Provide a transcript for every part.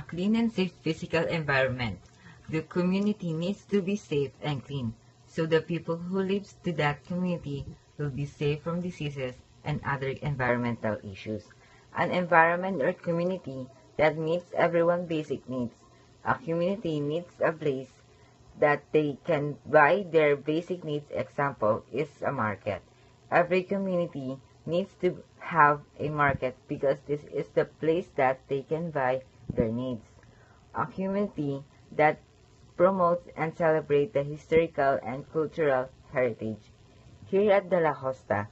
clean and safe physical environment. The community needs to be safe and clean, so the people who live to that community will be safe from diseases and other environmental issues. An environment or community that meets everyone's basic needs. A community needs a place that they can buy their basic needs. Example is a market. Every community needs to have a market because this is the place that they can buy their needs. A community that promotes and celebrates the historical and cultural heritage. Here at De La Costa,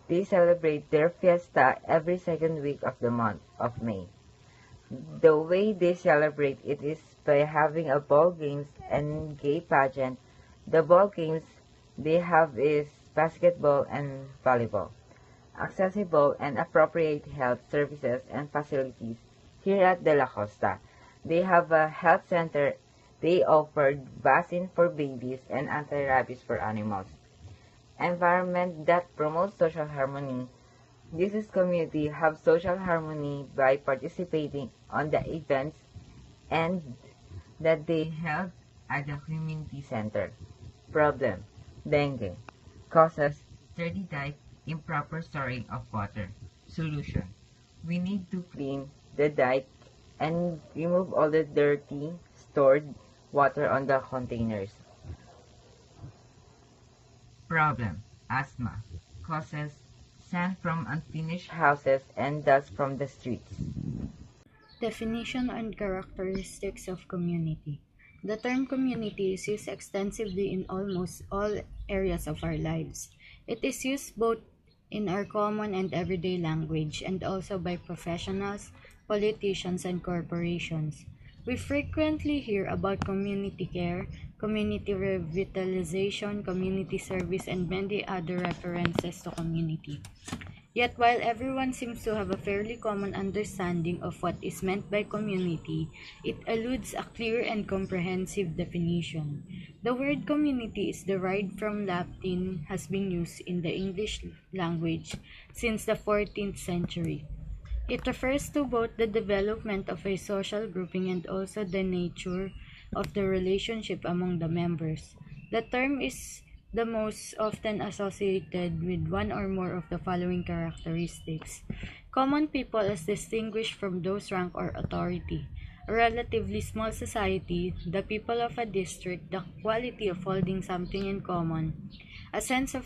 they celebrate their fiesta every second week of the month of May. The way they celebrate it is by having a ball games and gay pageant. The ball games they have is basketball and volleyball. Accessible and appropriate health services and facilities here at De La Costa. They have a health center. They offer vaccine for babies and anti-rabies for animals. Environment that promotes social harmony. This community have social harmony by participating on the events and that they held at the community center. Problem: dengue. Causes: dirty dike, improper storing of water. Solution: we need to clean the dike and remove all the dirty stored water on the containers. Problem: asthma. Causes: sand from unfinished houses and dust from the streets. Definition and characteristics of community. The term community is used extensively in almost all areas of our lives. It is used both in our common and everyday language and also by professionals, politicians, and corporations. We frequently hear about community care, community revitalization, community service, and many other references to community. Yet while everyone seems to have a fairly common understanding of what is meant by community, it eludes a clear and comprehensive definition. The word community is derived from Latin, has been used in the English language since the 14th century. It refers to both the development of a social grouping and also the nature of the relationship among the members. The term is the most often associated with one or more of the following characteristics. Common people as distinguished from those rank or authority. A relatively small society, the people of a district, the quality of holding something in common, a sense of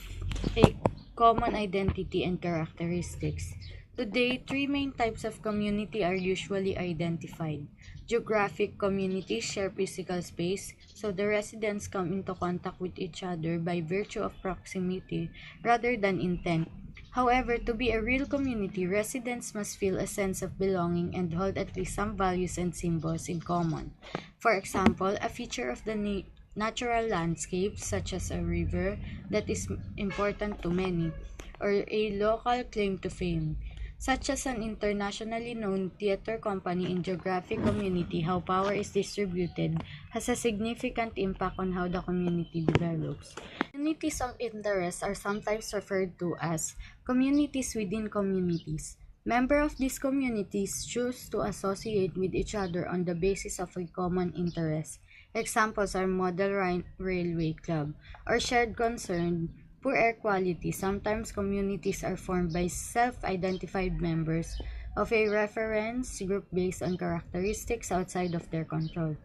a common identity and characteristics. Today, three main types of community are usually identified. Geographic communities share physical space, so the residents come into contact with each other by virtue of proximity rather than intent. However, to be a real community, residents must feel a sense of belonging and hold at least some values and symbols in common. For example, a feature of the natural landscape, such as a river, that is important to many, or a local claim to fame, such as an internationally known theater company in geographic community. How power is distributed has a significant impact on how the community develops. Communities of interest are sometimes referred to as communities within communities. Members of these communities choose to associate with each other on the basis of a common interest. Examples are Model Railway Club or shared concern. Poor air quality. Sometimes communities are formed by self-identified members of a reference group based on characteristics outside of their control.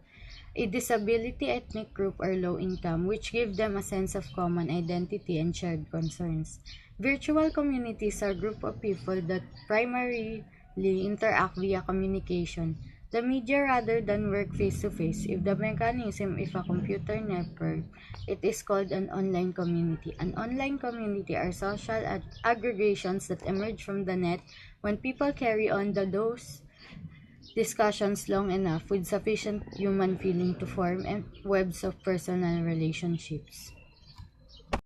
A disability, ethnic group, or low income, which give them a sense of common identity and shared concerns. Virtual communities are a group of people that primarily interact via communication, the media rather than work face-to-face. If the mechanism is a computer network, it is called an online community. An online community are social aggregations that emerge from the net when people carry on those discussions long enough with sufficient human feeling to form webs of personal relationships.